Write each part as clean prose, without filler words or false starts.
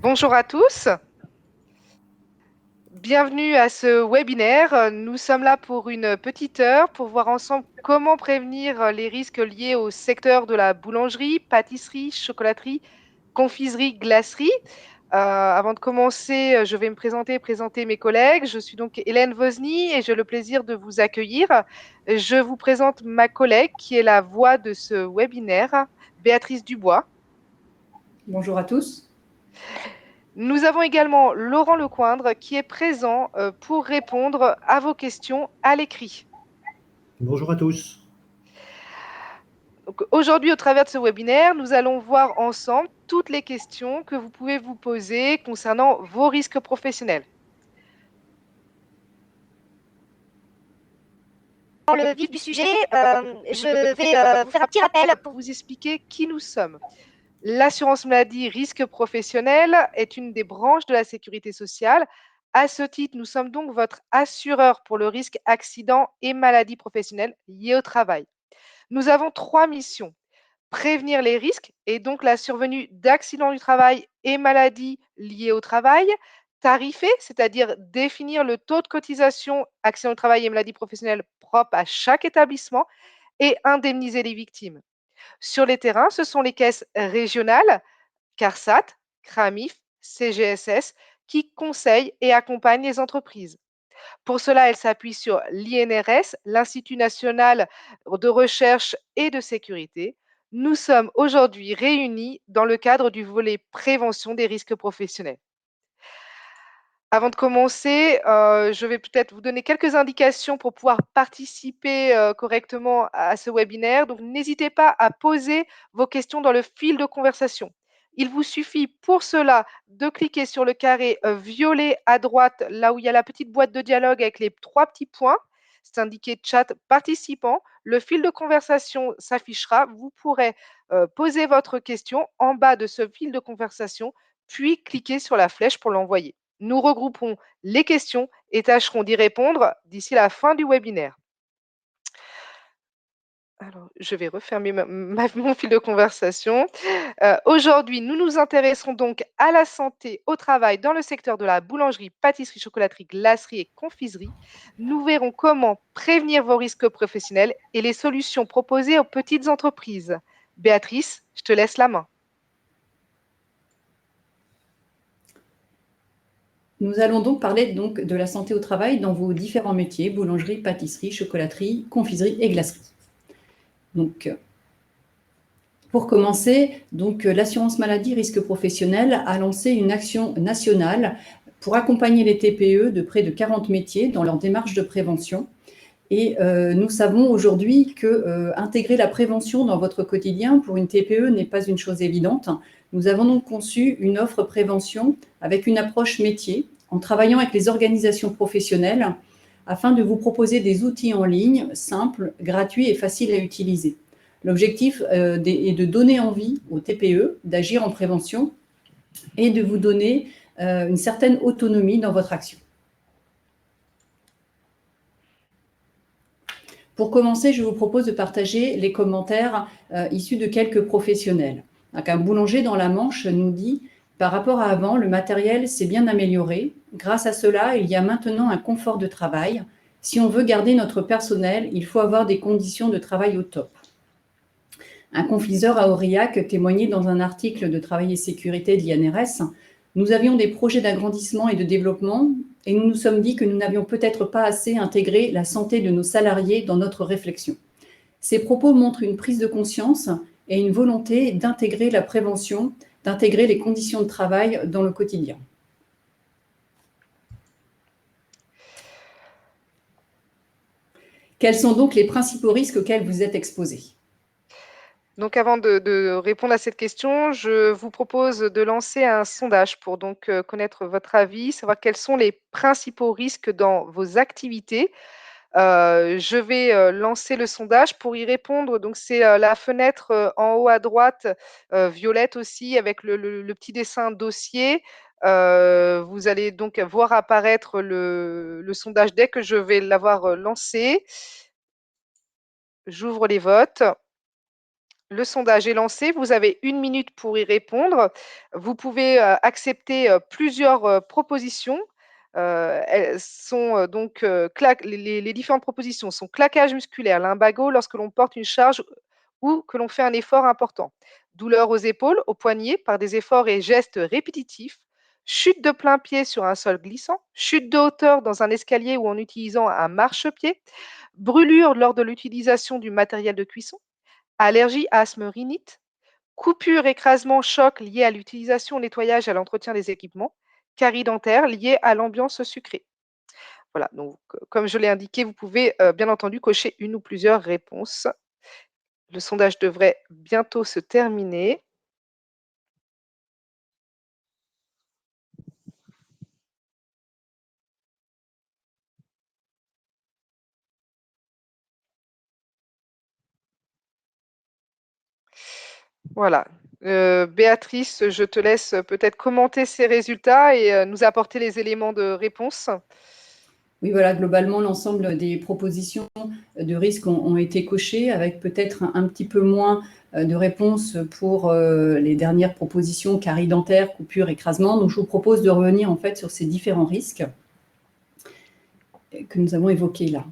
Bonjour à tous, bienvenue à ce webinaire. Nous sommes là pour une petite heure pour voir ensemble comment prévenir les risques liés au secteur de la boulangerie, pâtisserie, chocolaterie, confiserie, glacerie. Avant de commencer, je vais me présenter mes collègues. Je suis donc Hélène Vosny et j'ai le plaisir de vous accueillir. Je vous présente ma collègue qui est la voix de ce webinaire, Béatrice Dubois. Bonjour à tous. Nous avons également Laurent Lecoindre qui est présent pour répondre à vos questions à l'écrit. Bonjour à tous. Donc, aujourd'hui, au travers de ce webinaire, nous allons voir ensemble toutes les questions que vous pouvez vous poser concernant vos risques professionnels. Dans le vif du sujet, je vais vous faire un petit rappel Pour vous expliquer qui nous sommes. L'assurance maladie risque professionnel est une des branches de la sécurité sociale. À ce titre, nous sommes donc votre assureur pour le risque accident et maladie professionnelle liés au travail. Nous avons trois missions. Prévenir les risques et donc la survenue d'accidents du travail et maladies liées au travail. Tarifer, c'est-à-dire définir le taux de cotisation accident du travail et maladie professionnelle propre à chaque établissement et indemniser les victimes. Sur les terrains, ce sont les caisses régionales, CARSAT, CRAMIF, CGSS, qui conseillent et accompagnent les entreprises. Pour cela, elle s'appuie sur l'INRS, l'Institut national de recherche et de sécurité. Nous sommes aujourd'hui réunis dans le cadre du volet prévention des risques professionnels. Avant de commencer, je vais peut-être vous donner quelques indications pour pouvoir participer correctement à ce webinaire. Donc, n'hésitez pas à poser vos questions dans le fil de conversation. Il vous suffit pour cela de cliquer sur le carré violet à droite, là où il y a la petite boîte de dialogue avec les trois petits points. C'est indiqué chat participant. Le fil de conversation s'affichera. Vous pourrez poser votre question en bas de ce fil de conversation, puis cliquer sur la flèche pour l'envoyer. Nous regrouperons les questions et tâcherons d'y répondre d'ici la fin du webinaire. Alors, je vais refermer mon fil de conversation. Aujourd'hui, nous nous intéresserons donc à la santé au travail dans le secteur de la boulangerie, pâtisserie, chocolaterie, glacerie et confiserie. Nous verrons comment prévenir vos risques professionnels et les solutions proposées aux petites entreprises. Béatrice, je te laisse la main. Nous allons donc parler de la santé au travail dans vos différents métiers, boulangerie, pâtisserie, chocolaterie, confiserie et glacerie. Donc, pour commencer, l'assurance maladie risque professionnel a lancé une action nationale pour accompagner les TPE de près de 40 métiers dans leur démarche de prévention. Et nous savons aujourd'hui que intégrer la prévention dans votre quotidien pour une TPE n'est pas une chose évidente. Nous avons donc conçu une offre prévention avec une approche métier en travaillant avec les organisations professionnelles afin de vous proposer des outils en ligne simples, gratuits et faciles à utiliser. L'objectif est de donner envie aux TPE d'agir en prévention et de vous donner une certaine autonomie dans votre action. Pour commencer, je vous propose de partager les commentaires issus de quelques professionnels. Donc, un boulanger dans la Manche nous dit « Par rapport à avant, le matériel s'est bien amélioré. Grâce à cela, il y a maintenant un confort de travail. Si on veut garder notre personnel, il faut avoir des conditions de travail au top. » Un confiseur à Aurillac témoignait dans un article de Travail et Sécurité de l'INRS « Nous avions des projets d'agrandissement et de développement et nous nous sommes dit que nous n'avions peut-être pas assez intégré la santé de nos salariés dans notre réflexion. » Ces propos montrent une prise de conscience et une volonté d'intégrer la prévention, d'intégrer les conditions de travail dans le quotidien. Quels sont donc les principaux risques auxquels vous êtes exposés ? Donc, avant de répondre à cette question, je vous propose de lancer un sondage pour donc connaître votre avis, savoir quels sont les principaux risques dans vos activités. Je vais lancer le sondage pour y répondre. Donc, c'est la fenêtre en haut à droite, violette aussi, avec le petit dessin dossier. Vous allez donc voir apparaître le sondage dès que je vais l'avoir lancé. J'ouvre les votes. Le sondage est lancé, vous avez 1 minute pour y répondre. Vous pouvez, accepter, plusieurs, propositions. Elles sont, donc, les différentes propositions sont claquage musculaire, lumbago lorsque l'on porte une charge ou que l'on fait un effort important. Douleur aux épaules, aux poignets par des efforts et gestes répétitifs. Chute de plein pied sur un sol glissant. Chute de hauteur dans un escalier ou en utilisant un marchepied. Brûlure lors de l'utilisation du matériel de cuisson. Allergie, asthme, rhinite, coupure, écrasement, choc lié à l'utilisation, au nettoyage et à l'entretien des équipements, carie dentaire liée à l'ambiance sucrée. Voilà, donc comme je l'ai indiqué, vous pouvez bien entendu cocher une ou plusieurs réponses. Le sondage devrait bientôt se terminer. Voilà. Béatrice, je te laisse peut-être commenter ces résultats et nous apporter les éléments de réponse. Oui, voilà, globalement, l'ensemble des propositions de risque ont été cochées, avec peut-être un petit peu moins de réponses pour les dernières propositions, carie dentaire, coupure, écrasement. Donc, je vous propose de revenir en fait sur ces différents risques que nous avons évoqués là.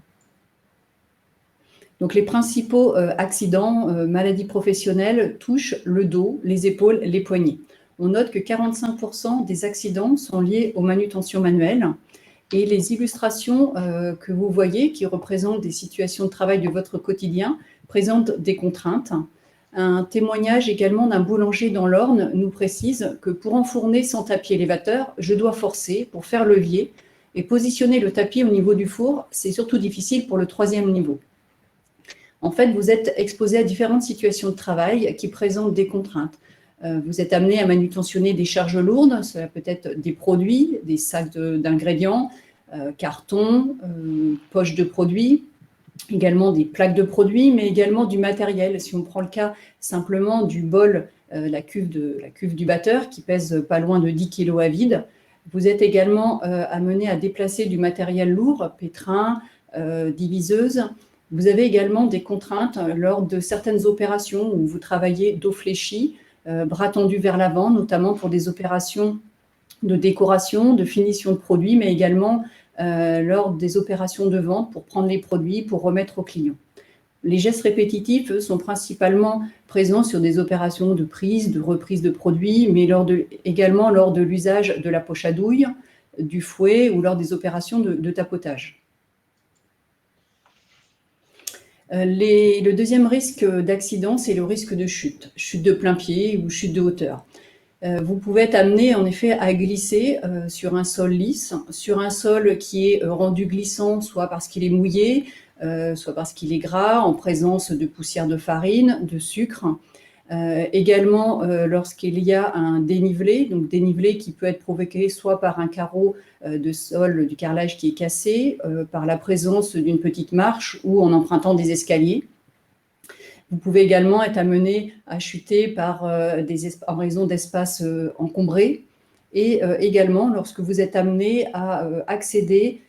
Donc, les principaux accidents, maladies professionnelles touchent le dos, les épaules, les poignets. On note que 45% des accidents sont liés aux manutentions manuelles. Et les illustrations que vous voyez, qui représentent des situations de travail de votre quotidien, présentent des contraintes. Un témoignage également d'un boulanger dans l'Orne nous précise que pour enfourner sans tapis élévateur, je dois forcer pour faire levier et positionner le tapis au niveau du four. C'est surtout difficile pour le 3e niveau. En fait, vous êtes exposé à différentes situations de travail qui présentent des contraintes. Vous êtes amené à manutentionner des charges lourdes, cela peut être des produits, des sacs d'ingrédients, cartons, poches de produits, également des plaques de produits, mais également du matériel. Si on prend le cas simplement du bol, la cuve du batteur, qui pèse pas loin de 10 kg à vide, vous êtes également amené à déplacer du matériel lourd, pétrin, diviseuse. Vous avez également des contraintes lors de certaines opérations où vous travaillez dos fléchi, bras tendus vers l'avant, notamment pour des opérations de décoration, de finition de produits, mais également lors des opérations de vente pour prendre les produits, pour remettre aux clients. Les gestes répétitifs, eux, sont principalement présents sur des opérations de prise, de reprise de produits, mais également lors de l'usage de la poche à douille, du fouet ou lors des opérations de tapotage. Le deuxième risque d'accident, c'est le risque de chute de plein pied ou chute de hauteur. Vous pouvez être amené en effet à glisser sur un sol lisse, sur un sol qui est rendu glissant, soit parce qu'il est mouillé, soit parce qu'il est gras, en présence de poussière de farine, de sucre. Également lorsqu'il y a un dénivelé, donc dénivelé qui peut être provoqué soit par un carreau de sol, du carrelage qui est cassé, par la présence d'une petite marche ou en empruntant des escaliers. Vous pouvez également être amené à chuter en raison d'espaces encombrés et également lorsque vous êtes amené à accéder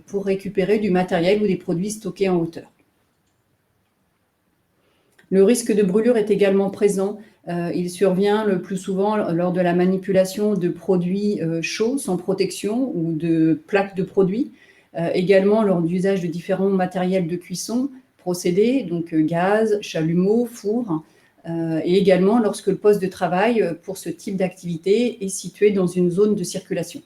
pour récupérer du matériel ou des produits stockés en hauteur. Le risque de brûlure est également présent. Il survient le plus souvent lors de la manipulation de produits chauds sans protection ou de plaques de produits, également lors d'usage de différents matériels de cuisson, procédés, donc gaz, chalumeau, four, et également lorsque le poste de travail pour ce type d'activité est situé dans une zone de circulation.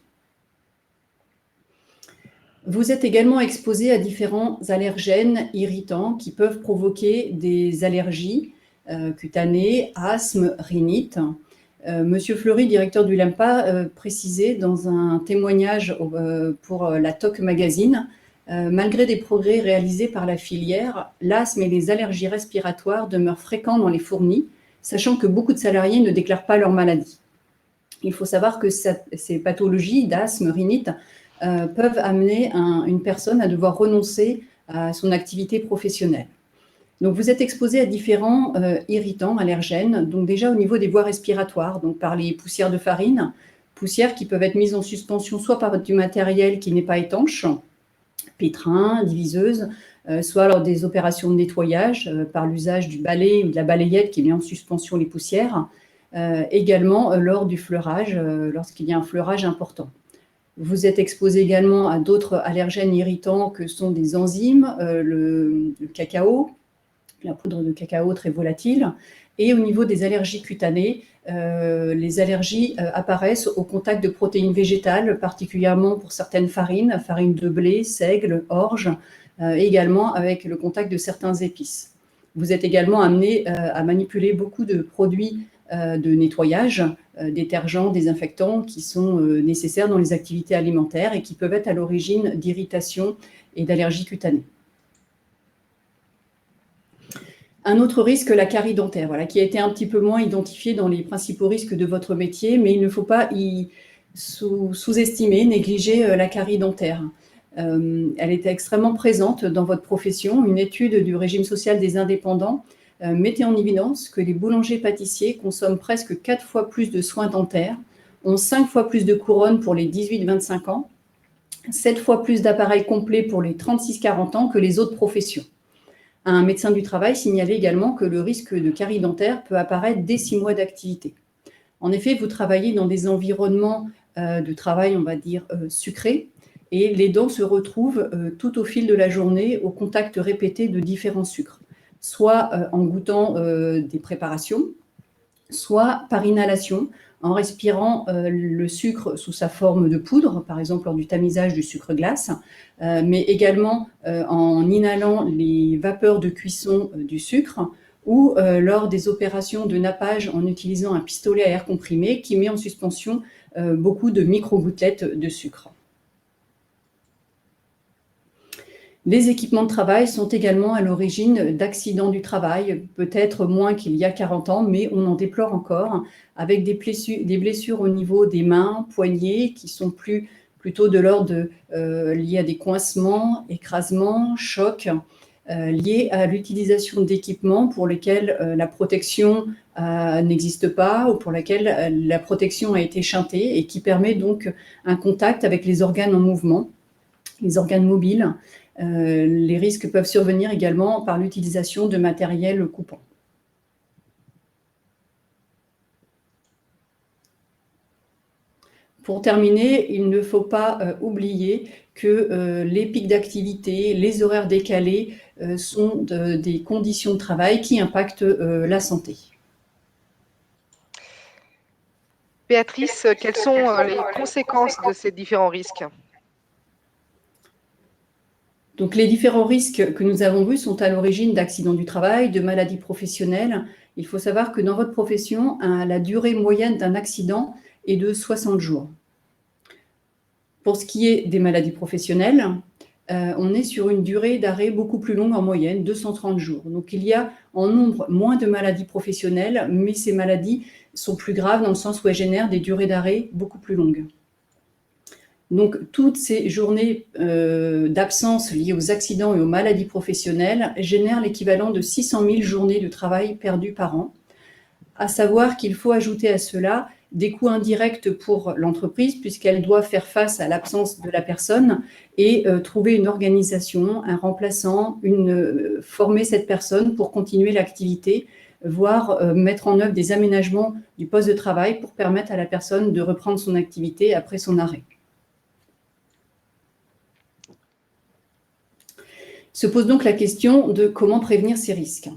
Vous êtes également exposé à différents allergènes irritants qui peuvent provoquer des allergies cutanées, asthme, rhinite. Monsieur Fleury, directeur du LEMPA, précisait dans un témoignage pour la TOC Magazine, malgré des progrès réalisés par la filière, l'asthme et les allergies respiratoires demeurent fréquents dans les fournis, sachant que beaucoup de salariés ne déclarent pas leur maladie. Il faut savoir que ces pathologies d'asthme, rhinite, peuvent amener une personne à devoir renoncer à son activité professionnelle. Donc, vous êtes exposé à différents irritants, allergènes, donc déjà au niveau des voies respiratoires, donc par les poussières de farine, poussières qui peuvent être mises en suspension soit par du matériel qui n'est pas étanche, pétrin, diviseuse, soit lors des opérations de nettoyage par l'usage du balai ou de la balayette qui met en suspension les poussières, également lors du fleurage, lorsqu'il y a un fleurage important. Vous êtes exposé également à d'autres allergènes irritants que sont des enzymes, le cacao, la poudre de cacao très volatile. Et au niveau des allergies cutanées, les allergies apparaissent au contact de protéines végétales, particulièrement pour certaines farines, farine de blé, seigle, orge, également avec le contact de certains épices. Vous êtes également amené à manipuler beaucoup de produits de nettoyage, détergents, désinfectants qui sont nécessaires dans les activités alimentaires et qui peuvent être à l'origine d'irritations et d'allergies cutanées. Un autre risque, la carie dentaire, voilà, qui a été un petit peu moins identifié dans les principaux risques de votre métier, mais il ne faut pas y sous-estimer, négliger la carie dentaire. Elle était extrêmement présente dans votre profession. Une étude du régime social des indépendants mettait en évidence que les boulangers-pâtissiers consomment presque 4 fois plus de soins dentaires, ont 5 fois plus de couronnes pour les 18-25 ans, 7 fois plus d'appareils complets pour les 36-40 ans que les autres professions. Un médecin du travail signalait également que le risque de carie dentaire peut apparaître dès 6 mois d'activité. En effet, vous travaillez dans des environnements de travail, on va dire, sucrés, et les dents se retrouvent tout au fil de la journée au contact répété de différents sucres, soit en goûtant des préparations, soit par inhalation, en respirant le sucre sous sa forme de poudre, par exemple lors du tamisage du sucre glace, mais également en inhalant les vapeurs de cuisson du sucre ou lors des opérations de nappage en utilisant un pistolet à air comprimé qui met en suspension beaucoup de micro-gouttelettes de sucre. Les équipements de travail sont également à l'origine d'accidents du travail, peut-être moins qu'il y a 40 ans, mais on en déplore encore, avec des blessures au niveau des mains, poignets, qui sont plutôt de l'ordre liés à des coincements, écrasements, chocs, liés à l'utilisation d'équipements pour lesquels la protection n'existe pas ou pour lesquels la protection a été chantée et qui permet donc un contact avec les organes en mouvement, les organes mobiles. Les risques peuvent survenir également par l'utilisation de matériel coupant. Pour terminer, il ne faut pas oublier que les pics d'activité, les horaires décalés sont des conditions de travail qui impactent la santé. Béatrice, quelles sont les conséquences de ces différents risques ? Donc, les différents risques que nous avons vus sont à l'origine d'accidents du travail, de maladies professionnelles. Il faut savoir que dans votre profession, la durée moyenne d'un accident est de 60 jours. Pour ce qui est des maladies professionnelles, on est sur une durée d'arrêt beaucoup plus longue en moyenne, 230 jours. Donc, il y a en nombre moins de maladies professionnelles, mais ces maladies sont plus graves dans le sens où elles génèrent des durées d'arrêt beaucoup plus longues. Donc, toutes ces journées d'absence liées aux accidents et aux maladies professionnelles génèrent l'équivalent de 600 000 journées de travail perdues par an. À savoir qu'il faut ajouter à cela des coûts indirects pour l'entreprise puisqu'elle doit faire face à l'absence de la personne et trouver une organisation, un remplaçant, former cette personne pour continuer l'activité, voire mettre en œuvre des aménagements du poste de travail pour permettre à la personne de reprendre son activité après son arrêt. Se pose donc la question de comment prévenir ces risques.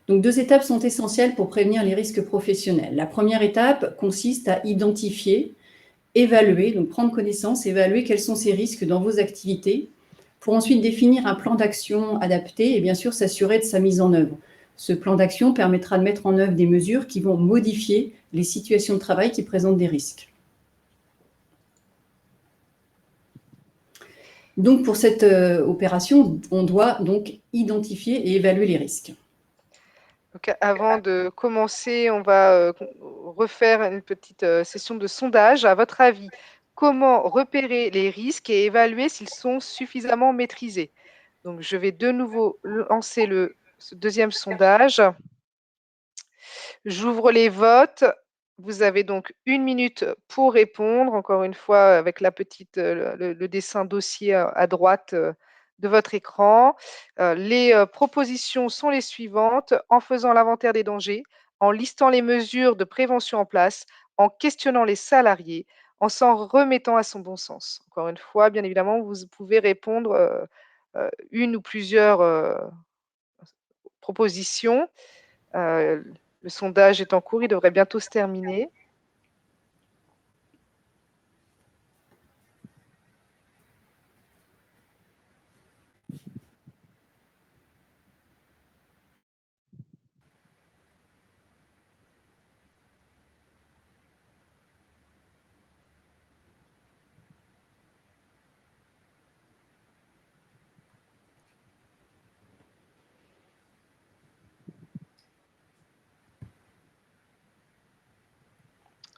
Donc, 2 étapes sont essentielles pour prévenir les risques professionnels. La première étape consiste à identifier, évaluer, donc prendre connaissance, évaluer quels sont ces risques dans vos activités, pour ensuite définir un plan d'action adapté et bien sûr s'assurer de sa mise en œuvre. Ce plan d'action permettra de mettre en œuvre des mesures qui vont modifier les situations de travail qui présentent des risques. Donc, pour cette opération, on doit donc identifier et évaluer les risques. Donc, avant de commencer, on va refaire une petite session de sondage. À votre avis, comment repérer les risques et évaluer s'ils sont suffisamment maîtrisés? Donc, je vais de nouveau lancer ce deuxième sondage. J'ouvre les votes. Vous avez donc 1 minute pour répondre, encore une fois avec la petite, le dessin dossier à droite, de votre écran. Les, propositions sont les suivantes: en faisant l'inventaire des dangers, en listant les mesures de prévention en place, en questionnant les salariés, en s'en remettant à son bon sens. Encore une fois, bien évidemment, vous pouvez répondre, 1 ou plusieurs, propositions. Le sondage est en cours, il devrait bientôt se terminer.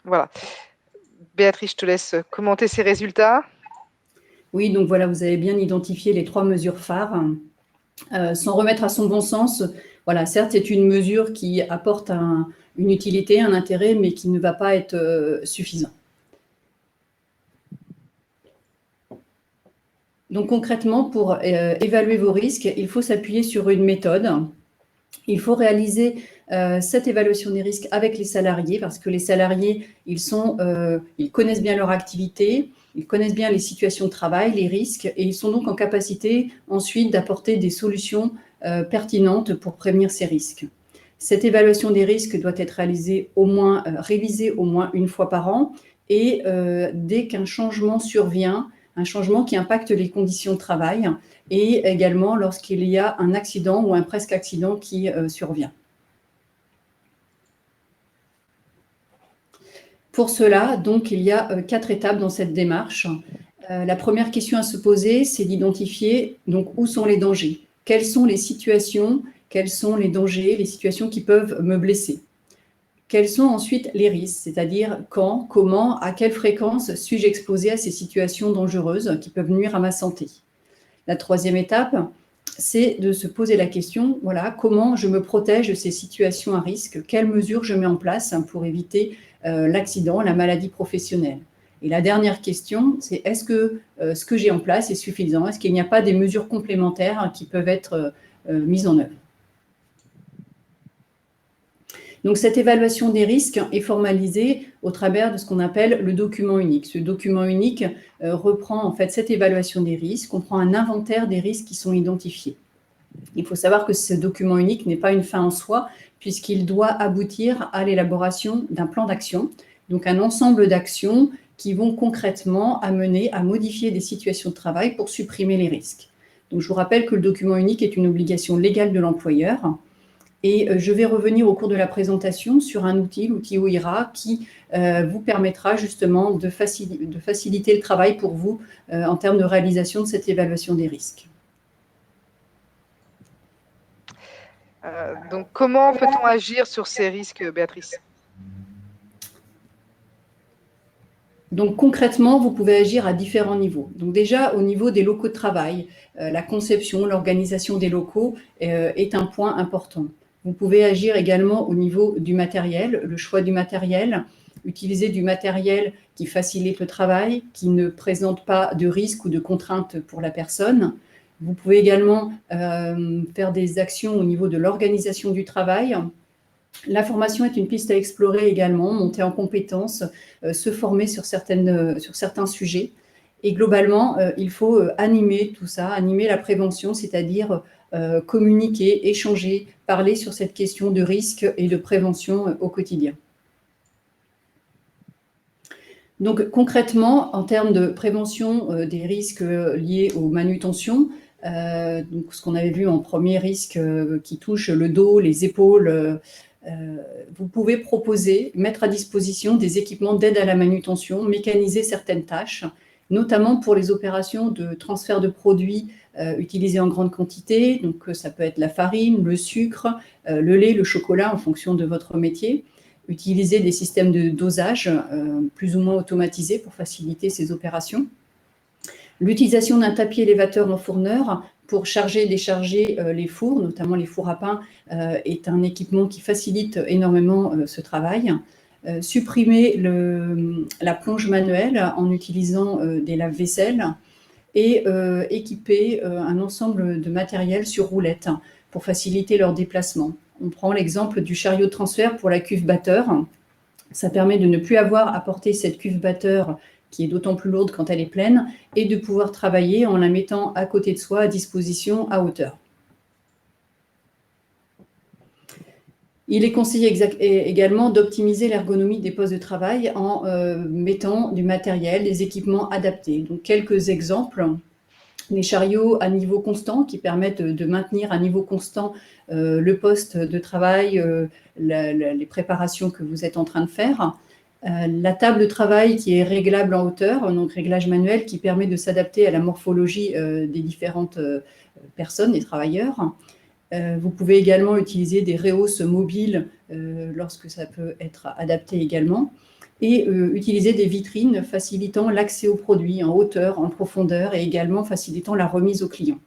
Voilà. Béatrice, je te laisse commenter ces résultats. Oui, donc voilà, vous avez bien identifié les 3 mesures phares. S'en remettre à son bon sens, voilà, certes, c'est une mesure qui apporte une utilité, un intérêt, mais qui ne va pas être suffisant. Donc concrètement, pour évaluer vos risques, il faut s'appuyer sur une méthode. Il faut réaliser cette évaluation des risques avec les salariés, parce que les salariés, ils connaissent bien leur activité, ils connaissent bien les situations de travail, les risques, et ils sont donc en capacité ensuite d'apporter des solutions pertinentes pour prévenir ces risques. Cette évaluation des risques doit être révisée au moins 1 fois par an, et dès qu'un changement survient, un changement qui impacte les conditions de travail, et également lorsqu'il y a un accident ou un presque accident qui survient. Pour cela, donc, il y a 4 étapes dans cette démarche. La première question à se poser, c'est d'identifier donc où sont les dangers. Quelles sont les situations, quels sont les dangers, les situations qui peuvent me blesser. Quels sont ensuite les risques, c'est-à-dire quand, comment, à quelle fréquence suis-je exposé à ces situations dangereuses qui peuvent nuire à ma santé. La troisième étape, c'est de se poser la question, voilà, comment je me protège de ces situations à risque, quelles mesures je mets en place pour éviter l'accident, la maladie professionnelle. Et la dernière question, c'est est-ce que ce que j'ai en place est suffisant? Est-ce qu'il n'y a pas des mesures complémentaires qui peuvent être mises en œuvre? Donc, cette évaluation des risques est formalisée au travers de ce qu'on appelle le document unique. Ce document unique reprend en fait cette évaluation des risques, on prend un inventaire des risques qui sont identifiés. Il faut savoir que ce document unique n'est pas une fin en soi, puisqu'il doit aboutir à l'élaboration d'un plan d'action, donc un ensemble d'actions qui vont concrètement amener à modifier des situations de travail pour supprimer les risques. Donc, je vous rappelle que le document unique est une obligation légale de l'employeur. Et je vais revenir au cours de la présentation sur un outil, l'outil OIRA, qui vous permettra justement de faciliter le travail pour vous en termes de réalisation de cette évaluation des risques. Donc, comment peut-on agir sur ces risques, Béatrice? Donc concrètement, vous pouvez agir à différents niveaux. Donc déjà, au niveau des locaux de travail, la conception, l'organisation des locaux est un point important. Vous pouvez agir également au niveau du matériel, le choix du matériel, utiliser du matériel qui facilite le travail, qui ne présente pas de risques ou de contraintes pour la personne. Vous pouvez également faire des actions au niveau de l'organisation du travail. La formation est une piste à explorer également, monter en compétences, se former sur certains sujets. Et globalement, il faut animer tout ça, animer la prévention, c'est-à-dire communiquer, échanger, parler sur cette question de risque et de prévention au quotidien. Donc concrètement, en termes de prévention des risques liés aux manutentions, donc ce qu'on avait vu en premier risque qui touche le dos, les épaules, vous pouvez proposer, mettre à disposition des équipements d'aide à la manutention, mécaniser certaines tâches, notamment pour les opérations de transfert de produits utilisés en grande quantité. Donc, ça peut être la farine, le sucre, le lait, le chocolat, en fonction de votre métier. Utiliser des systèmes de dosage plus ou moins automatisés pour faciliter ces opérations. L'utilisation d'un tapis élévateur en fourneur pour charger et décharger les fours, notamment les fours à pain, est un équipement qui facilite énormément ce travail. supprimer la plonge manuelle en utilisant des lave-vaisselle et équiper un ensemble de matériel sur roulette pour faciliter leur déplacement. On prend l'exemple du chariot de transfert pour la cuve batteur. Ça permet de ne plus avoir à porter cette cuve batteur qui est d'autant plus lourde quand elle est pleine et de pouvoir travailler en la mettant à côté de soi, à disposition, à hauteur. Il est conseillé également d'optimiser l'ergonomie des postes de travail en mettant du matériel, des équipements adaptés. Donc, quelques exemples. Les chariots à niveau constant qui permettent de maintenir à niveau constant le poste de travail, les préparations que vous êtes en train de faire. La table de travail qui est réglable en hauteur, donc réglage manuel qui permet de s'adapter à la morphologie des différentes personnes, des travailleurs. Vous pouvez également utiliser des rehausses mobiles lorsque ça peut être adapté également. Et utiliser des vitrines facilitant l'accès aux produits en hauteur, en profondeur et également facilitant la remise au client.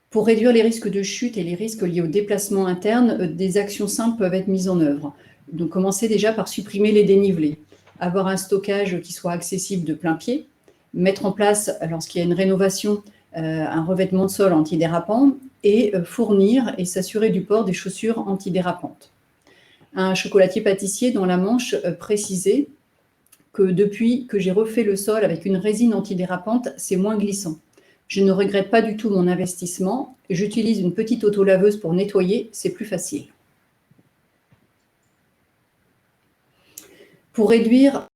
Pour réduire les risques de chute et les risques liés au déplacement interne, des actions simples peuvent être mises en œuvre. Donc, commencez déjà par supprimer les dénivelés, avoir un stockage qui soit accessible de plein pied, mettre en place, lorsqu'il y a une rénovation, un revêtement de sol antidérapant et fournir et s'assurer du port des chaussures antidérapantes. Un chocolatier pâtissier dans la Manche précisait que depuis que j'ai refait le sol avec une résine antidérapante, c'est moins glissant. Je ne regrette pas du tout mon investissement. J'utilise une petite autolaveuse pour nettoyer, c'est plus facile. Pour réduire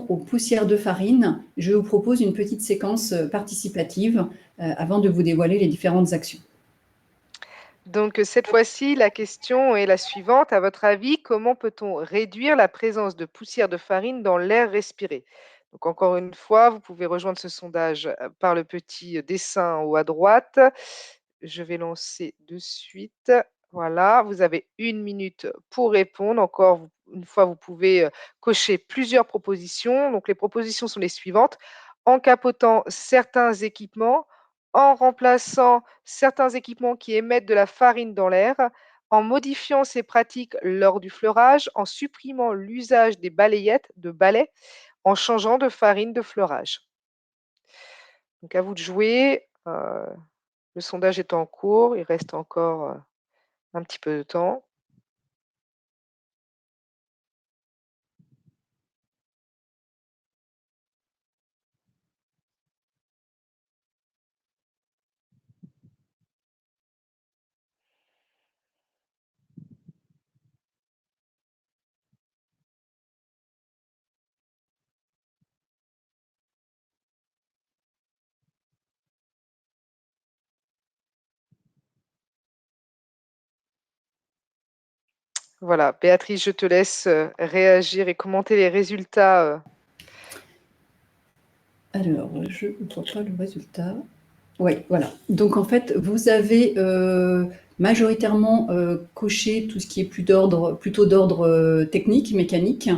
aux poussières de farine, je vous propose une petite séquence participative avant de vous dévoiler les différentes actions. Donc, cette fois-ci, la question est la suivante. À votre avis, comment peut-on réduire la présence de poussière de farine dans l'air respiré? Donc, encore une fois, vous pouvez rejoindre ce sondage par le petit dessin en haut à droite. Je vais lancer de suite. Voilà, vous avez 1 minute pour répondre. Encore une fois, vous pouvez cocher plusieurs propositions. Donc, les propositions sont les suivantes. En capotant certains équipements, en remplaçant certains équipements qui émettent de la farine dans l'air, en modifiant ces pratiques lors du fleurage, en supprimant l'usage des balayettes, de balais, en changeant de farine de fleurage. Donc à vous de jouer. Le sondage est en cours, il reste encore un petit peu de temps. Voilà, Béatrice, je te laisse réagir et commenter les résultats. Alors, je ne vois pas le résultat. Oui, voilà. Donc, en fait, vous avez majoritairement coché tout ce qui est plutôt d'ordre technique, mécanique.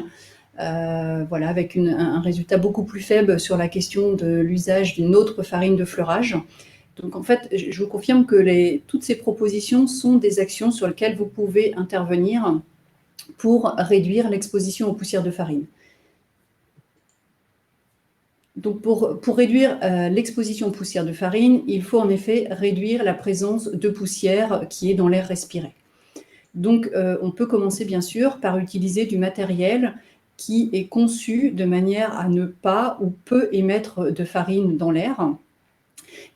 Voilà, avec un résultat beaucoup plus faible sur la question de l'usage d'une autre farine de fleurage. Donc, en fait, je vous confirme que toutes ces propositions sont des actions sur lesquelles vous pouvez intervenir pour réduire l'exposition aux poussières de farine. Donc, pour réduire l'exposition aux poussières de farine, il faut en effet réduire la présence de poussière qui est dans l'air respiré. Donc, on peut commencer bien sûr par utiliser du matériel qui est conçu de manière à ne pas ou peu émettre de farine dans l'air.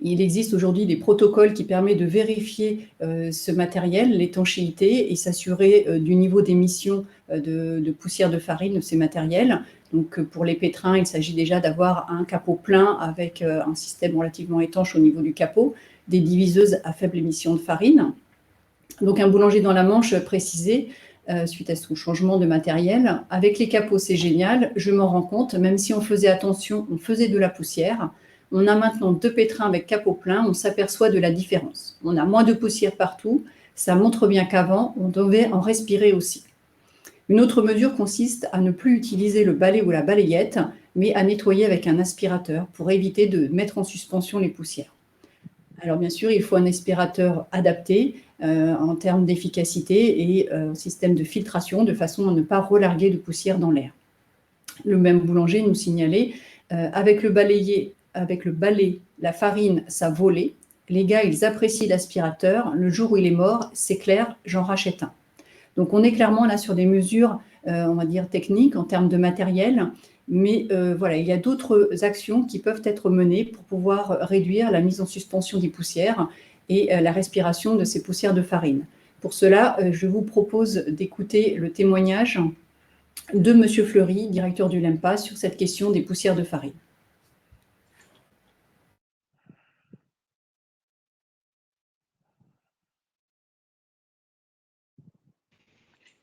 Il existe aujourd'hui des protocoles qui permettent de vérifier ce matériel, l'étanchéité, et s'assurer du niveau d'émission de poussière de farine de ces matériels. Donc, pour les pétrins, il s'agit déjà d'avoir un capot plein avec un système relativement étanche au niveau du capot, des diviseuses à faible émission de farine. Donc, un boulanger dans la Manche précisait, suite à son changement de matériel, avec les capots, c'est génial, je m'en rends compte, même si on faisait attention, on faisait de la poussière. On a maintenant 2 pétrins avec capot plein, on s'aperçoit de la différence. On a moins de poussière partout, ça montre bien qu'avant, on devait en respirer aussi. Une autre mesure consiste à ne plus utiliser le balai ou la balayette, mais à nettoyer avec un aspirateur pour éviter de mettre en suspension les poussières. Alors bien sûr, il faut un aspirateur adapté en termes d'efficacité et système de filtration de façon à ne pas relarguer de poussière dans l'air. Le même boulanger nous signalait avec le balai, la farine, ça volait. Les gars, ils apprécient l'aspirateur. Le jour où il est mort, c'est clair, j'en rachète un. Donc, on est clairement là sur des mesures, on va dire, techniques en termes de matériel. Mais voilà, il y a d'autres actions qui peuvent être menées pour pouvoir réduire la mise en suspension des poussières et la respiration de ces poussières de farine. Pour cela, je vous propose d'écouter le témoignage de M. Fleury, directeur du LEMPA, sur cette question des poussières de farine.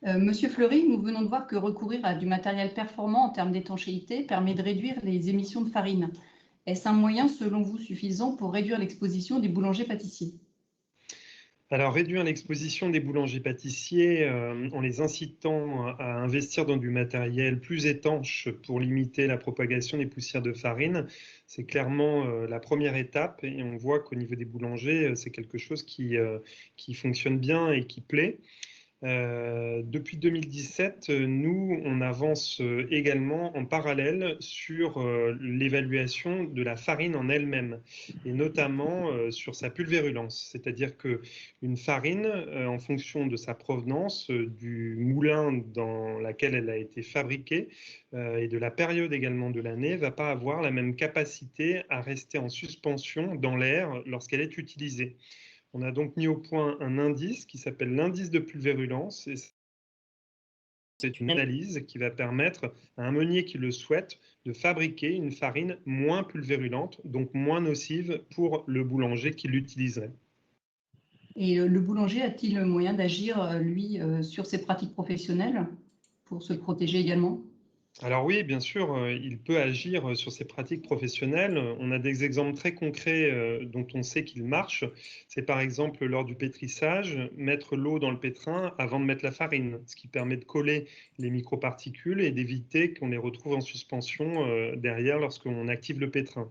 Monsieur Fleury, nous venons de voir que recourir à du matériel performant en termes d'étanchéité permet de réduire les émissions de farine. Est-ce un moyen, selon vous, suffisant pour réduire l'exposition des boulangers-pâtissiers? Alors, réduire l'exposition des boulangers-pâtissiers en les incitant à investir dans du matériel plus étanche pour limiter la propagation des poussières de farine, c'est clairement la première étape. Et on voit qu'au niveau des boulangers, c'est quelque chose qui fonctionne bien et qui plaît. Depuis 2017, nous, on avance également en parallèle sur l'évaluation de la farine en elle-même, et notamment sur sa pulvérulence. C'est-à-dire qu'une farine, en fonction de sa provenance, du moulin dans lequel elle a été fabriquée et de la période également de l'année, ne va pas avoir la même capacité à rester en suspension dans l'air lorsqu'elle est utilisée. On a donc mis au point un indice qui s'appelle l'indice de pulvérulence. Et c'est une analyse qui va permettre à un meunier qui le souhaite de fabriquer une farine moins pulvérulente, donc moins nocive pour le boulanger qui l'utiliserait. Et le boulanger a-t-il le moyen d'agir, lui, sur ses pratiques professionnelles pour se protéger également? Alors oui, bien sûr, il peut agir sur ses pratiques professionnelles. On a des exemples très concrets dont on sait qu'ils marchent. C'est par exemple lors du pétrissage, mettre l'eau dans le pétrin avant de mettre la farine, ce qui permet de coller les microparticules et d'éviter qu'on les retrouve en suspension derrière lorsqu'on active le pétrin.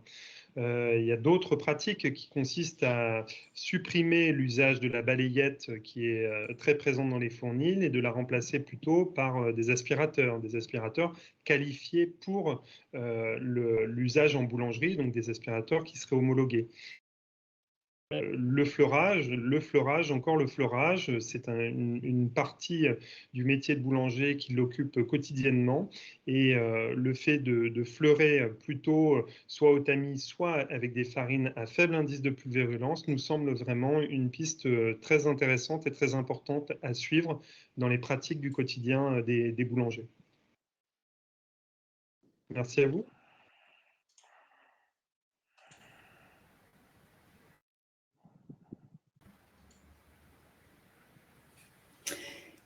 Il y a d'autres pratiques qui consistent à supprimer l'usage de la balayette qui est très présente dans les fournils et de la remplacer plutôt par des aspirateurs qualifiés pour l'usage en boulangerie, donc des aspirateurs qui seraient homologués. Le fleurage, c'est une partie du métier de boulanger qui l'occupe quotidiennement. Et le fait de fleurer plutôt soit au tamis, soit avec des farines à faible indice de pulvérulence nous semble vraiment une piste très intéressante et très importante à suivre dans les pratiques du quotidien des boulangers. Merci à vous.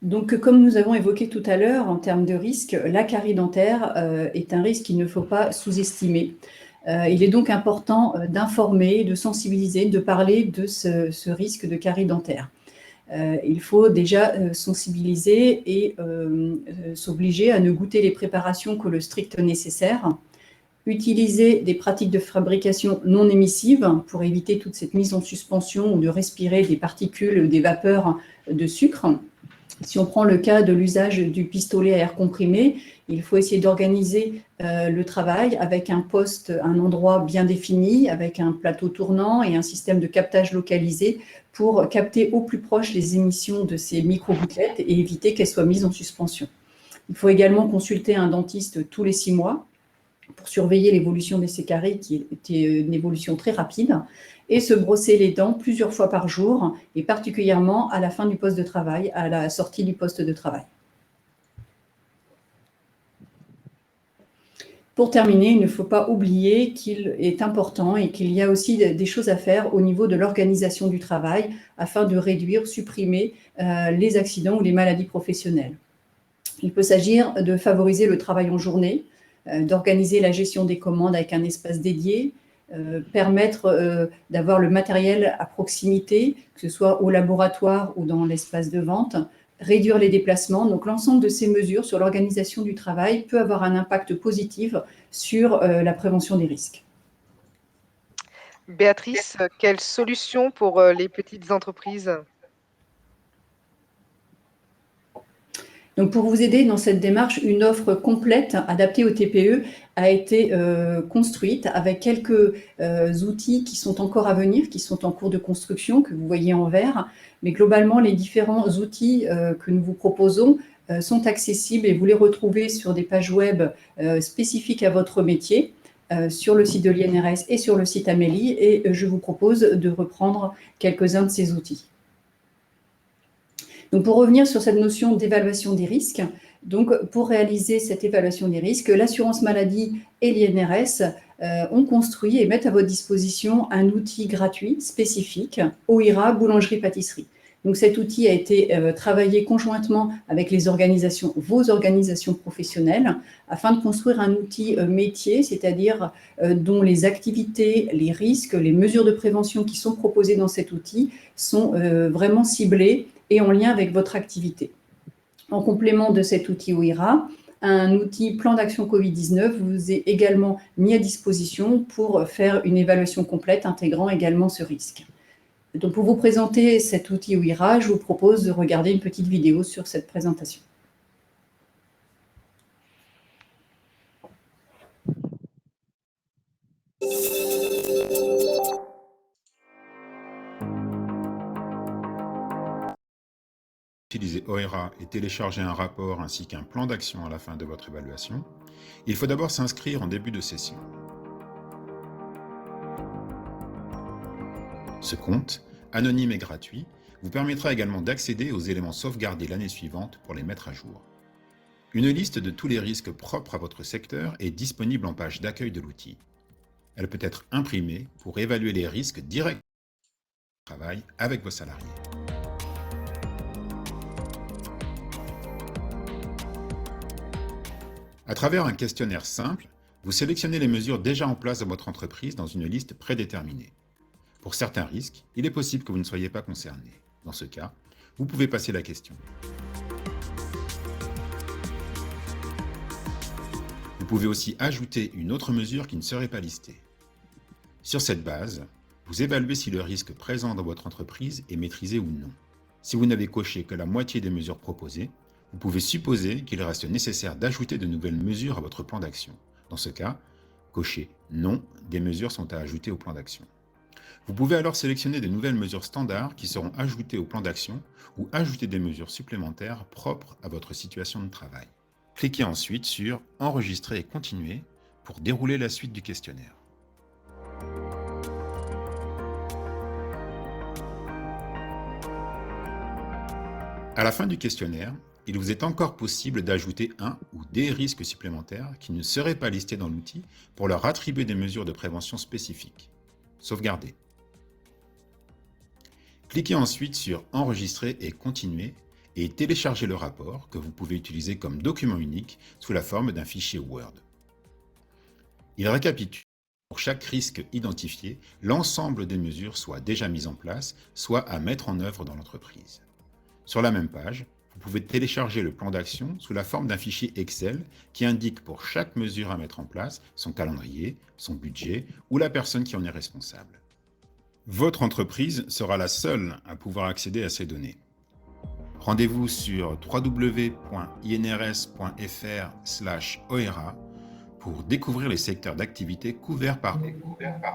Donc, comme nous avons évoqué tout à l'heure, en termes de risque, la carie dentaire est un risque qu'il ne faut pas sous-estimer. Il est donc important d'informer, de sensibiliser, de parler de ce risque de carie dentaire. Il faut déjà sensibiliser et s'obliger à ne goûter les préparations que le strict nécessaire. Utiliser des pratiques de fabrication non émissives pour éviter toute cette mise en suspension ou de respirer des particules, des vapeurs de sucre. Si on prend le cas de l'usage du pistolet à air comprimé, il faut essayer d'organiser le travail avec un poste, un endroit bien défini, avec un plateau tournant et un système de captage localisé pour capter au plus proche les émissions de ces micro-gouttelettes et éviter qu'elles soient mises en suspension. Il faut également consulter un dentiste tous les 6 mois pour surveiller l'évolution des caries, qui était une évolution très rapide, et se brosser les dents plusieurs fois par jour, et particulièrement à la fin du poste de travail, à la sortie du poste de travail. Pour terminer, il ne faut pas oublier qu'il est important et qu'il y a aussi des choses à faire au niveau de l'organisation du travail afin de réduire, supprimer les accidents ou les maladies professionnelles. Il peut s'agir de favoriser le travail en journée, d'organiser la gestion des commandes avec un espace dédié, permettre d'avoir le matériel à proximité, que ce soit au laboratoire ou dans l'espace de vente, réduire les déplacements. Donc l'ensemble de ces mesures sur l'organisation du travail peut avoir un impact positif sur la prévention des risques. Béatrice, quelle solution pour les petites entreprises? Donc, pour vous aider dans cette démarche, une offre complète adaptée aux TPE a été construite avec quelques outils qui sont encore à venir, qui sont en cours de construction, que vous voyez en vert. Mais globalement, les différents outils que nous vous proposons sont accessibles et vous les retrouvez sur des pages web spécifiques à votre métier, sur le site de l'INRS et sur le site Amélie. Et je vous propose de reprendre quelques-uns de ces outils. Donc, pour revenir sur cette notion d'évaluation des risques, donc pour réaliser cette évaluation des risques, l'assurance maladie et l'INRS ont construit et mettent à votre disposition un outil gratuit spécifique, OIRA boulangerie-pâtisserie. Donc, cet outil a été travaillé conjointement avec les organisations, vos organisations professionnelles, afin de construire un outil métier, c'est-à-dire dont les activités, les risques, les mesures de prévention qui sont proposées dans cet outil sont vraiment ciblées et en lien avec votre activité. En complément de cet outil OIRA, un outil plan d'action Covid-19 vous est également mis à disposition pour faire une évaluation complète intégrant également ce risque. Donc, pour vous présenter cet outil OIRA, je vous propose de regarder une petite vidéo sur cette présentation. Utiliser OIRA et télécharger un rapport ainsi qu'un plan d'action à la fin de votre évaluation, il faut d'abord s'inscrire en début de session. Ce compte, anonyme et gratuit, vous permettra également d'accéder aux éléments sauvegardés l'année suivante pour les mettre à jour. Une liste de tous les risques propres à votre secteur est disponible en page d'accueil de l'outil. Elle peut être imprimée pour évaluer les risques directs du travail avec vos salariés. À travers un questionnaire simple, vous sélectionnez les mesures déjà en place dans votre entreprise dans une liste prédéterminée. Pour certains risques, il est possible que vous ne soyez pas concerné. Dans ce cas, vous pouvez passer la question. Vous pouvez aussi ajouter une autre mesure qui ne serait pas listée. Sur cette base, vous évaluez si le risque présent dans votre entreprise est maîtrisé ou non. Si vous n'avez coché que la moitié des mesures proposées, vous pouvez supposer qu'il reste nécessaire d'ajouter de nouvelles mesures à votre plan d'action. Dans ce cas, cochez « Non », des mesures sont à ajouter au plan d'action. Vous pouvez alors sélectionner de nouvelles mesures standards qui seront ajoutées au plan d'action ou ajouter des mesures supplémentaires propres à votre situation de travail. Cliquez ensuite sur « Enregistrer et continuer » pour dérouler la suite du questionnaire. À la fin du questionnaire, il vous est encore possible d'ajouter un ou des risques supplémentaires qui ne seraient pas listés dans l'outil pour leur attribuer des mesures de prévention spécifiques. Sauvegarder. Cliquez ensuite sur « Enregistrer et continuer » et téléchargez le rapport que vous pouvez utiliser comme document unique sous la forme d'un fichier Word. Il récapitule pour chaque risque identifié l'ensemble des mesures soit déjà mises en place, soit à mettre en œuvre dans l'entreprise. Sur la même page, vous pouvez télécharger le plan d'action sous la forme d'un fichier Excel qui indique pour chaque mesure à mettre en place son calendrier, son budget ou la personne qui en est responsable. Votre entreprise sera la seule à pouvoir accéder à ces données. Rendez-vous sur www.inrs.fr/OIRA pour découvrir les secteurs d'activité couverts par OIRA.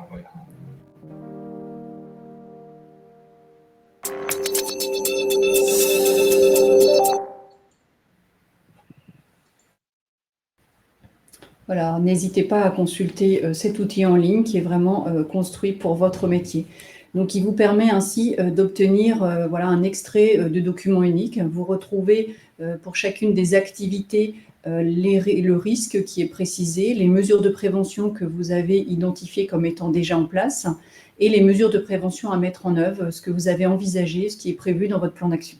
Voilà, n'hésitez pas à consulter cet outil en ligne qui est vraiment construit pour votre métier. Donc, il vous permet ainsi d'obtenir un extrait de document unique. Vous retrouvez pour chacune des activités le risque qui est précisé, les mesures de prévention que vous avez identifiées comme étant déjà en place et les mesures de prévention à mettre en œuvre, ce que vous avez envisagé, ce qui est prévu dans votre plan d'action.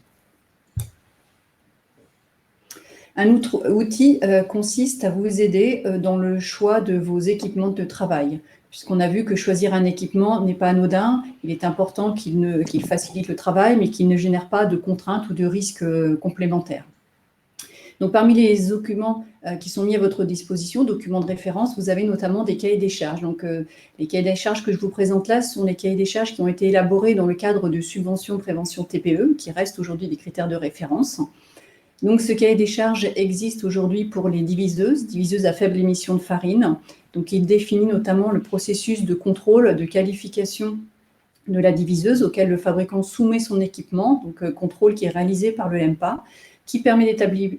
Un autre outil consiste à vous aider dans le choix de vos équipements de travail, puisqu'on a vu que choisir un équipement n'est pas anodin. Il est important qu'il facilite le travail, mais qu'il ne génère pas de contraintes ou de risques complémentaires. Donc, parmi les documents qui sont mis à votre disposition, documents de référence, vous avez notamment des cahiers des charges. Donc, les cahiers des charges que je vous présente là sont les cahiers des charges qui ont été élaborés dans le cadre de subventions prévention TPE, qui restent aujourd'hui des critères de référence. Donc, ce cahier des charges existe aujourd'hui pour les diviseuses à faible émission de farine. Donc, il définit notamment le processus de contrôle, de qualification de la diviseuse auquel le fabricant soumet son équipement, donc contrôle qui est réalisé par le LEMPA, qui permet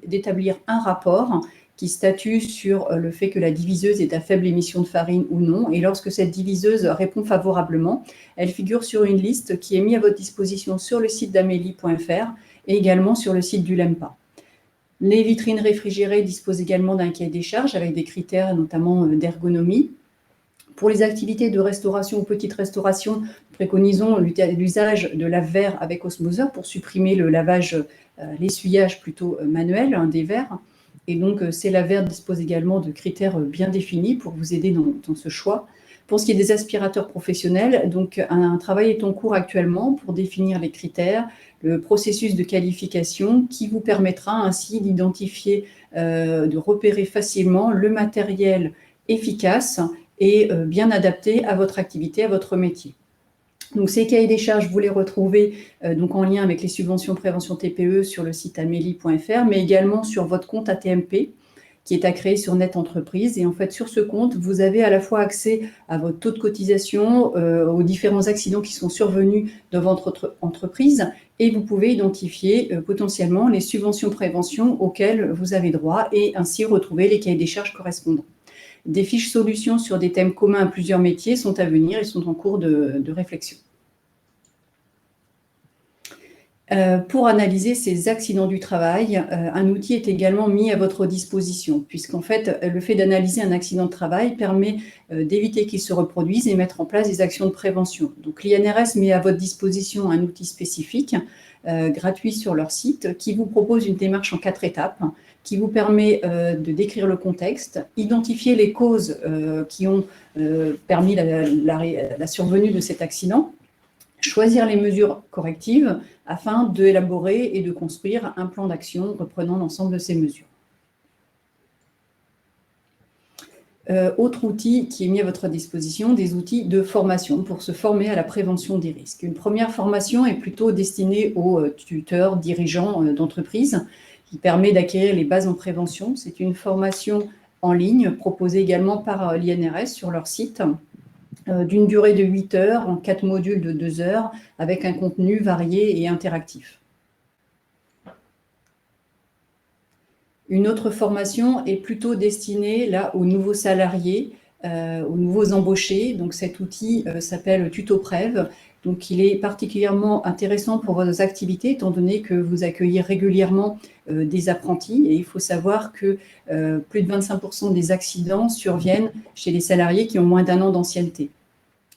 d'établir un rapport qui statue sur le fait que la diviseuse est à faible émission de farine ou non. Et lorsque cette diviseuse répond favorablement, elle figure sur une liste qui est mise à votre disposition sur le site d'amélie.fr et également sur le site du LEMPA. Les vitrines réfrigérées disposent également d'un cahier des charges avec des critères notamment d'ergonomie. Pour les activités de restauration ou petite restauration, préconisons l'usage de lave-verre avec osmoseur pour supprimer le lavage, l'essuyage plutôt manuel des verres. Et donc, ces lave-verres disposent également de critères bien définis pour vous aider dans ce choix. Pour ce qui est des aspirateurs professionnels, donc un travail est en cours actuellement pour définir les critères, le processus de qualification qui vous permettra ainsi d'identifier, de repérer facilement le matériel efficace et bien adapté à votre activité, à votre métier. Donc, ces cahiers des charges, vous les retrouvez donc en lien avec les subventions prévention TPE sur le site amélie.fr, mais également sur votre compte ATMP, qui est à créer sur Net Entreprise. Et en fait, sur ce compte, vous avez à la fois accès à votre taux de cotisation, aux différents accidents qui sont survenus dans votre entreprise, et vous pouvez identifier potentiellement les subventions prévention auxquelles vous avez droit et ainsi retrouver les cahiers des charges correspondants. Des fiches solutions sur des thèmes communs à plusieurs métiers sont à venir et sont en cours de réflexion. Pour analyser ces accidents du travail, un outil est également mis à votre disposition, puisqu'en fait, le fait d'analyser un accident de travail permet d'éviter qu'il se reproduise et mettre en place des actions de prévention. Donc, l'INRS met à votre disposition un outil spécifique, gratuit sur leur site, qui vous propose une démarche en 4 étapes, qui vous permet de décrire le contexte, identifier les causes qui ont permis la survenue de cet accident, choisir les mesures correctives afin d'élaborer et de construire un plan d'action reprenant l'ensemble de ces mesures. Autre outil qui est mis à votre disposition, des outils de formation pour se former à la prévention des risques. Une première formation est plutôt destinée aux tuteurs, dirigeants d'entreprise, qui permet d'acquérir les bases en prévention. C'est une formation en ligne proposée également par l'INRS sur leur site, d'une durée de 8 heures en 4 modules de 2 heures avec un contenu varié et interactif. Une autre formation est plutôt destinée là aux nouveaux salariés, aux nouveaux embauchés. Donc cet outil s'appelle TutoPrev. Donc il est particulièrement intéressant pour vos activités étant donné que vous accueillez régulièrement des apprentis et il faut savoir que plus de 25% des accidents surviennent chez les salariés qui ont moins d'1 an d'ancienneté.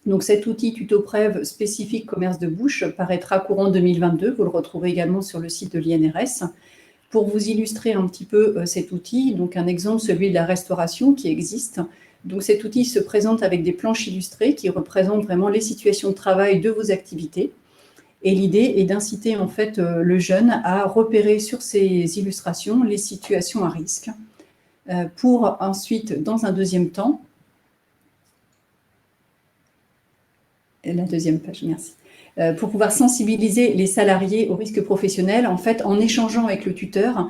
Donc cet outil TutoPrev spécifique commerce de bouche paraîtra courant 2022. Vous le retrouvez également sur le site de l'INRS. Pour vous illustrer un petit peu cet outil, donc un exemple, celui de la restauration qui existe. Donc cet outil se présente avec des planches illustrées qui représentent vraiment les situations de travail de vos activités. Et l'idée est d'inciter en fait le jeune à repérer sur ces illustrations les situations à risque pour ensuite, dans un deuxième temps, la deuxième page, merci. Pour pouvoir sensibiliser les salariés aux risques professionnels, en fait, en échangeant avec le tuteur,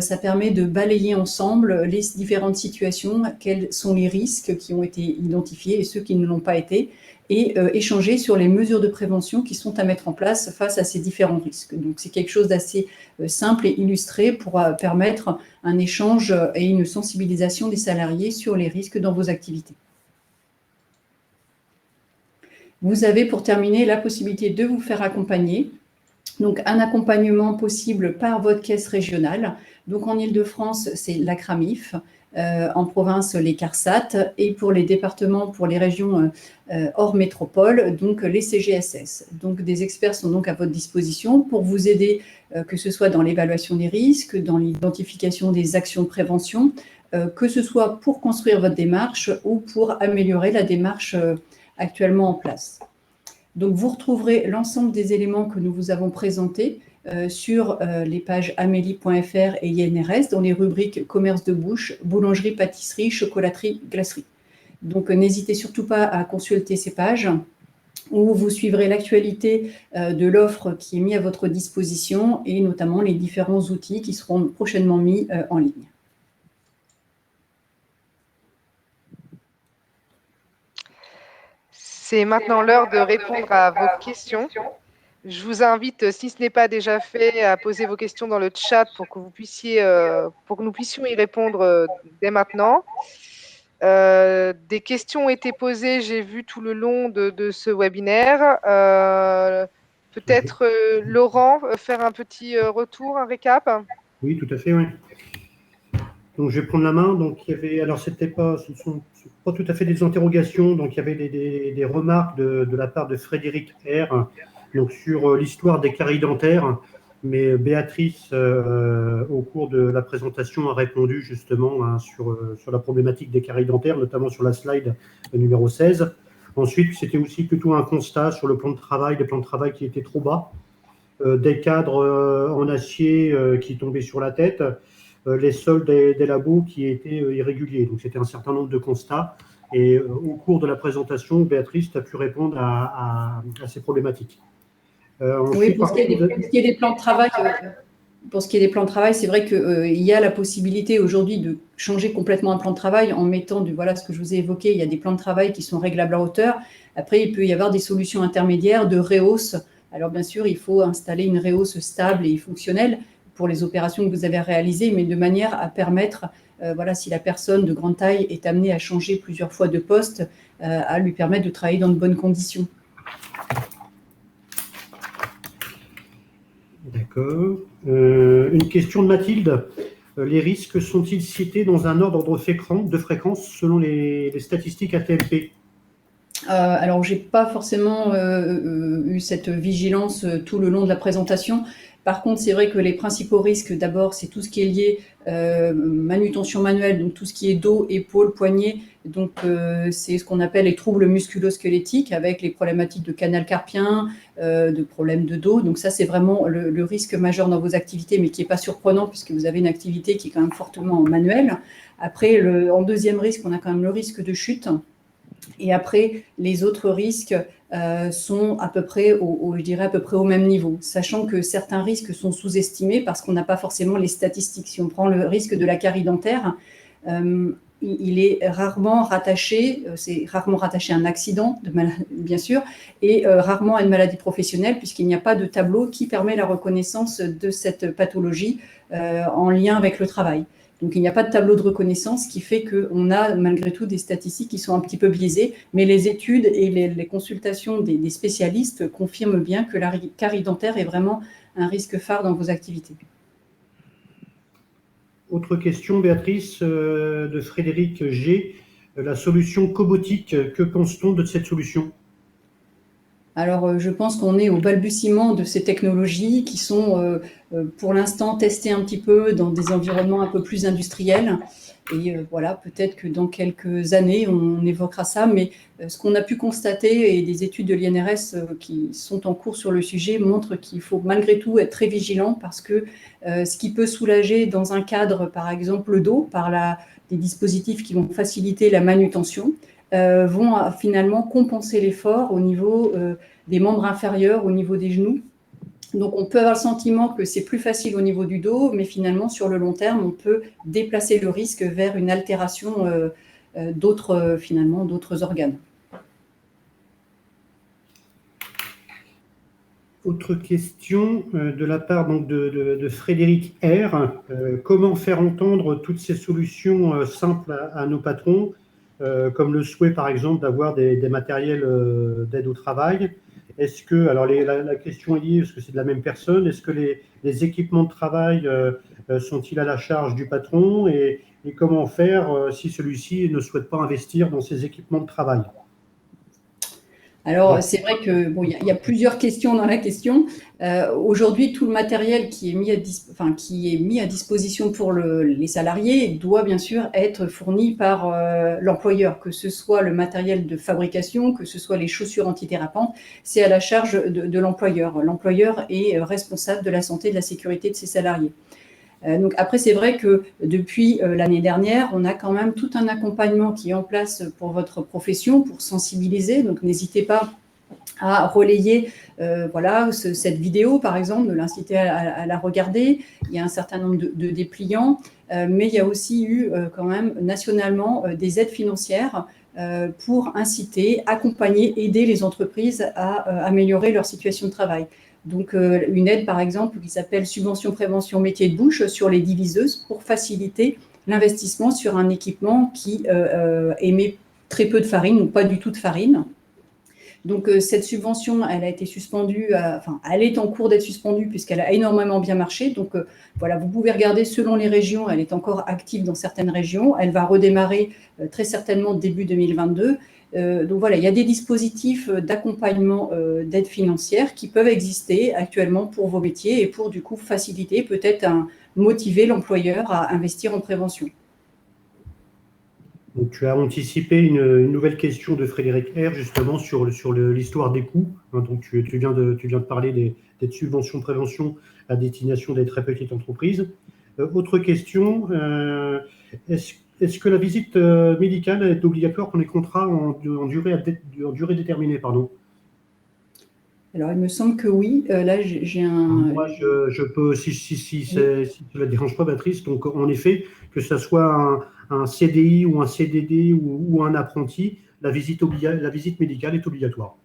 ça permet de balayer ensemble les différentes situations, quels sont les risques qui ont été identifiés et ceux qui ne l'ont pas été, et échanger sur les mesures de prévention qui sont à mettre en place face à ces différents risques. Donc, c'est quelque chose d'assez simple et illustré pour permettre un échange et une sensibilisation des salariés sur les risques dans vos activités. Vous avez, pour terminer, la possibilité de vous faire accompagner. Donc, un accompagnement possible par votre caisse régionale. Donc, en Île-de-France, c'est l'ACRAMIF. En province, les CARSAT. Et pour les départements, pour les régions hors métropole, donc les CGSS. Donc, des experts sont donc à votre disposition pour vous aider, que ce soit dans l'évaluation des risques, dans l'identification des actions de prévention, que ce soit pour construire votre démarche ou pour améliorer la démarche actuellement en place. Donc, vous retrouverez l'ensemble des éléments que nous vous avons présentés sur les pages amélie.fr et INRS dans les rubriques commerce de bouche, boulangerie, pâtisserie, chocolaterie, glacerie. Donc, n'hésitez surtout pas à consulter ces pages où vous suivrez l'actualité de l'offre qui est mise à votre disposition et notamment les différents outils qui seront prochainement mis en ligne. C'est maintenant l'heure de répondre à vos questions. Je vous invite, si ce n'est pas déjà fait, à poser vos questions dans le chat pour que nous puissions y répondre dès maintenant. Des questions ont été posées, j'ai vu tout le long de ce webinaire. Peut-être Laurent, faire un petit retour, un récap. Oui, tout à fait, oui. Donc, je vais prendre la main. Donc, ce ne sont pas tout à fait des interrogations. Donc, il y avait des remarques de la part de Frédéric R. Donc, sur l'histoire des caries dentaires. Mais Béatrice, au cours de la présentation, a répondu justement sur la problématique des caries dentaires, notamment sur la slide numéro 16. Ensuite, c'était aussi plutôt un constat sur le plan de travail, des plans de travail qui étaient trop bas, des cadres en acier qui tombaient sur la tête, les sols des labos qui étaient irréguliers. Donc, c'était un certain nombre de constats. Et au cours de la présentation, Béatrice, tu as pu répondre à ces problématiques. Oui, pour ce qui est des plans de travail, c'est vrai qu'il y a la possibilité aujourd'hui de changer complètement un plan de travail en mettant, voilà ce que je vous ai évoqué, il y a des plans de travail qui sont réglables à hauteur. Après, il peut y avoir des solutions intermédiaires de rehausse. Alors, bien sûr, il faut installer une rehausse stable et fonctionnelle pour les opérations que vous avez réalisées, mais de manière à permettre, voilà, si la personne de grande taille est amenée à changer plusieurs fois de poste, à lui permettre de travailler dans de bonnes conditions. D'accord. Une question de Mathilde. Les risques sont-ils cités dans un ordre de fréquence selon les statistiques ATMP? Alors, je n'ai pas forcément eu cette vigilance tout le long de la présentation. Par contre, c'est vrai que les principaux risques, d'abord, c'est tout ce qui est lié manutention manuelle, donc tout ce qui est dos, épaules, poignets. Donc, c'est ce qu'on appelle les troubles musculo-squelettiques avec les problématiques de canal carpien, de problèmes de dos. Donc, ça, c'est vraiment le risque majeur dans vos activités, mais qui n'est pas surprenant puisque vous avez une activité qui est quand même fortement manuelle. Après, en deuxième risque, on a quand même le risque de chute. Et après, les autres risques sont à peu près je dirais à peu près au même niveau, sachant que certains risques sont sous-estimés parce qu'on n'a pas forcément les statistiques. Si on prend le risque de la carie dentaire, il est rarement rattaché, à un accident, bien sûr, et rarement à une maladie professionnelle, puisqu'il n'y a pas de tableau qui permet la reconnaissance de cette pathologie en lien avec le travail. Donc, il n'y a pas de tableau de reconnaissance, qui fait qu'on a malgré tout des statistiques qui sont un petit peu biaisées, mais les études et les consultations des spécialistes confirment bien que la carie dentaire est vraiment un risque phare dans vos activités. Autre question, Béatrice, de Frédéric G. La solution cobotique, que pense-t-on de cette solution? Alors, je pense qu'on est au balbutiement de ces technologies qui sont, pour l'instant, testées un petit peu dans des environnements un peu plus industriels. Et voilà, peut-être que dans quelques années, on évoquera ça. Mais ce qu'on a pu constater, et des études de l'INRS qui sont en cours sur le sujet, montrent qu'il faut malgré tout être très vigilant parce que ce qui peut soulager dans un cadre, par exemple, le dos, par des dispositifs qui vont faciliter la manutention, vont finalement compenser l'effort au niveau des membres inférieurs, au niveau des genoux. Donc, on peut avoir le sentiment que c'est plus facile au niveau du dos, mais finalement, sur le long terme, on peut déplacer le risque vers une altération d'autres organes. Autre question de la part donc, de Frédéric R. Comment faire entendre toutes ces solutions simples à nos patrons, comme le souhait, par exemple, d'avoir des matériels d'aide au travail? Est-ce que, alors la question est liée, est-ce que c'est de la même personne? Est-ce que les équipements de travail sont-ils à la charge du patron? Et comment faire si celui-ci ne souhaite pas investir dans ces équipements de travail? Alors, c'est vrai que bon, il y a plusieurs questions dans la question. Aujourd'hui, tout le matériel qui est mis à disposition pour les salariés doit bien sûr être fourni par l'employeur, que ce soit le matériel de fabrication, que ce soit les chaussures antidérapantes, c'est à la charge de l'employeur. L'employeur est responsable de la santé et de la sécurité de ses salariés. Donc après, c'est vrai que depuis l'année dernière, on a quand même tout un accompagnement qui est en place pour votre profession, pour sensibiliser. Donc n'hésitez pas à relayer cette vidéo, par exemple, de l'inciter à la regarder. Il y a un certain nombre de dépliants, mais il y a aussi eu quand même nationalement des aides financières pour inciter, accompagner, aider les entreprises à améliorer leur situation de travail. Donc, une aide, par exemple, qui s'appelle Subvention Prévention Métier de Bouche sur les diviseuses pour faciliter l'investissement sur un équipement qui émet très peu de farine ou pas du tout de farine. Donc, cette subvention, elle a été suspendue, elle est en cours d'être suspendue puisqu'elle a énormément bien marché. Donc, voilà, vous pouvez regarder selon les régions, elle est encore active dans certaines régions. Elle va redémarrer très certainement début 2022. Donc voilà, il y a des dispositifs d'accompagnement d'aide financière qui peuvent exister actuellement pour vos métiers et pour du coup faciliter, peut-être motiver l'employeur à investir en prévention. Donc, tu as anticipé une nouvelle question de Frédéric R, justement, sur l'histoire des coûts. Donc, tu viens de parler des subventions de prévention à destination des très petites entreprises. Autre question, est-ce que la visite médicale est obligatoire pour les contrats en durée déterminée, pardon? Alors, il me semble que oui. Là, j'ai un… Moi, je peux, si cela ne te dérange pas, Patrice, donc en effet, que ce soit un CDI ou un CDD ou un apprenti, la visite médicale est obligatoire.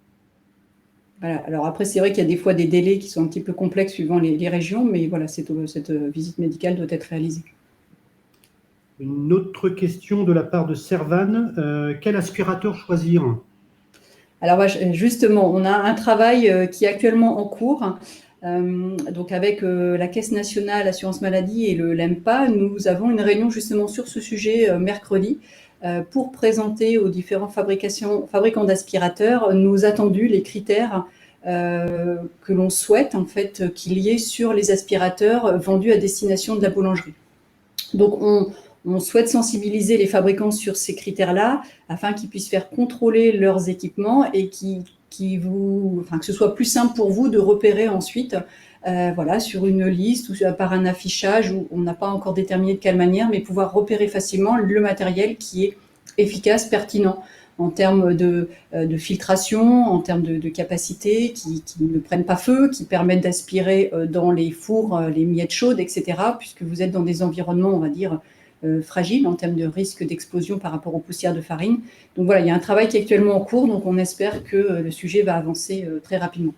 Voilà. Alors après, c'est vrai qu'il y a des fois des délais qui sont un petit peu complexes suivant les régions, mais voilà, cette visite médicale doit être réalisée. Une autre question de la part de Servan, quel aspirateur choisir? Alors justement, on a un travail qui est actuellement en cours. Donc avec la Caisse nationale assurance maladie et le LEMPA, nous avons une réunion justement sur ce sujet mercredi pour présenter aux différents fabricants d'aspirateurs nos attendus, les critères que l'on souhaite en fait qu'il y ait sur les aspirateurs vendus à destination de la boulangerie. Donc on souhaite sensibiliser les fabricants sur ces critères-là afin qu'ils puissent faire contrôler leurs équipements et que ce soit plus simple pour vous de repérer ensuite sur une liste ou par un affichage où on n'a pas encore déterminé de quelle manière, mais pouvoir repérer facilement le matériel qui est efficace, pertinent en termes de filtration, en termes de capacité, qui ne prennent pas feu, qui permettent d'aspirer dans les fours les miettes chaudes, etc., puisque vous êtes dans des environnements, on va dire, fragiles en termes de risque d'explosion par rapport aux poussières de farine. Donc voilà, il y a un travail qui est actuellement en cours, donc on espère que le sujet va avancer très rapidement.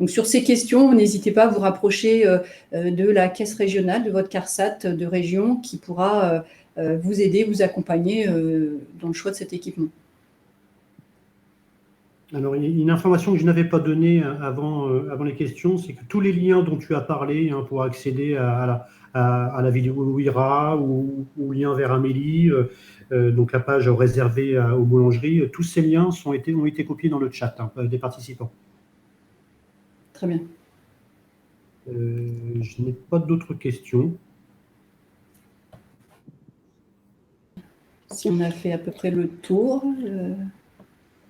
Donc sur ces questions, n'hésitez pas à vous rapprocher de la caisse régionale, de votre CARSAT de région qui pourra vous aider, vous accompagner dans le choix de cet équipement. Alors, une information que je n'avais pas donnée avant les questions, c'est que tous les liens dont tu as parlé pour accéder à la vidéo Wira ou lien vers Amélie, donc la page réservée aux boulangeries, tous ces liens ont été copiés dans le chat des participants. Très bien. Je n'ai pas d'autres questions. Si on a fait à peu près le tour.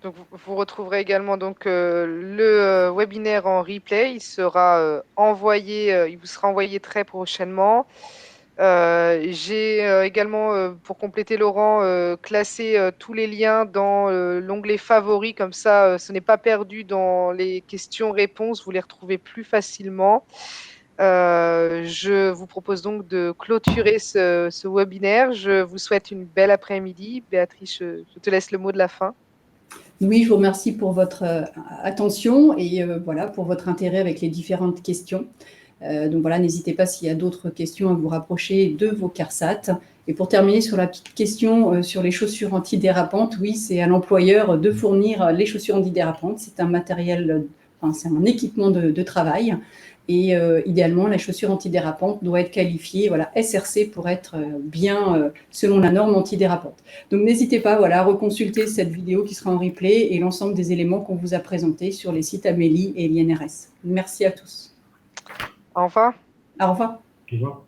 Donc, vous retrouverez également donc, le webinaire en replay. Il sera il vous sera envoyé très prochainement. J'ai également, pour compléter Laurent, classé tous les liens dans l'onglet favoris. Comme ça, ce n'est pas perdu dans les questions-réponses. Vous les retrouvez plus facilement. Je vous propose donc de clôturer ce webinaire. Je vous souhaite une belle après-midi. Béatrice, je te laisse le mot de la fin. Oui, je vous remercie pour votre attention et pour votre intérêt avec les différentes questions. Donc voilà, n'hésitez pas s'il y a d'autres questions à vous rapprocher de vos CARSAT. Et pour terminer sur la petite question sur les chaussures antidérapantes, oui, c'est à l'employeur de fournir les chaussures antidérapantes. C'est un matériel, enfin, c'est un équipement de travail. Et idéalement, la chaussure antidérapante doit être qualifiée SRC pour être bien selon la norme antidérapante. Donc, n'hésitez pas à reconsulter cette vidéo qui sera en replay et l'ensemble des éléments qu'on vous a présentés sur les sites Amélie et l'INRS. Merci à tous. Au revoir. Au revoir. Au revoir.